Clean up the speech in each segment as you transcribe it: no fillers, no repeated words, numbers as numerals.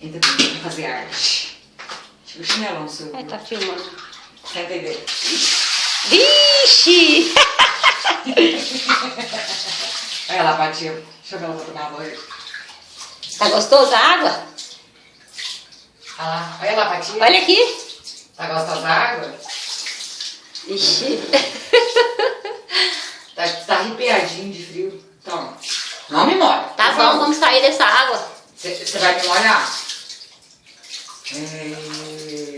Entra aqui pra fazer arte. Tira o chinelão seu. Ai, tá filmando. Senta aí dentro. Vixe! Olha lá, Patinha. Chama ela pra tomar banho. Tá gostosa a água? Olha lá, Patinha. Olha aqui. Tá gostosa da água? Ixi. Tá arrepiadinho de frio. Toma. Não me molha. Tá bom, vamos sair dessa água. Você vai me molhar?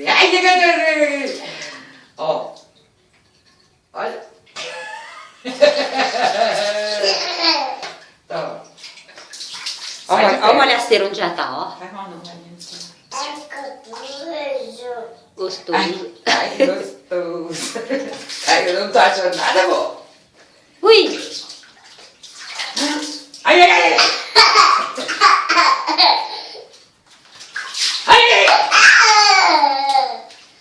Ai, ó. Olha. Toma. Olha o molhaceiro onde já tá, ó. Faz mal não, vai mesmo. Gostoso. Ai, que gostoso. Ai, eu não tô achando nada bom. Ui! Ai, ai, ai. Ai, ai.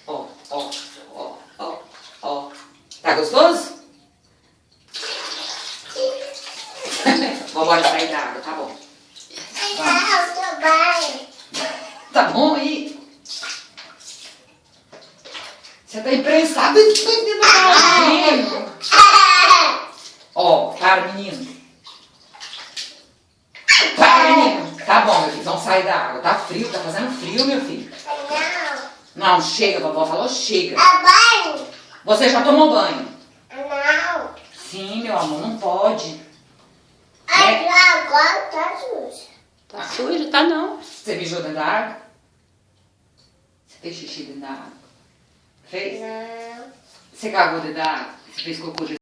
Ó, ó, ó, ó, ó. Tá gostoso? Vambora sair da água, tá bom. Tá bom aí? Você tá imprensado dentro do carro. Ó, para, menino. Para, menino. Tá bom, meu filho, vamos sair da água. Tá frio, tá fazendo frio, meu filho. Não, chega, a vovó falou chega. Você já tomou banho? Não. Sim, meu amor, não pode. Agora tá sujo. Tá sujo? Tá não. Você mijou dentro da água? Você fez xixi dentro da água? Fez? Não. Você cagou dentro da água? Você fez cocô dentro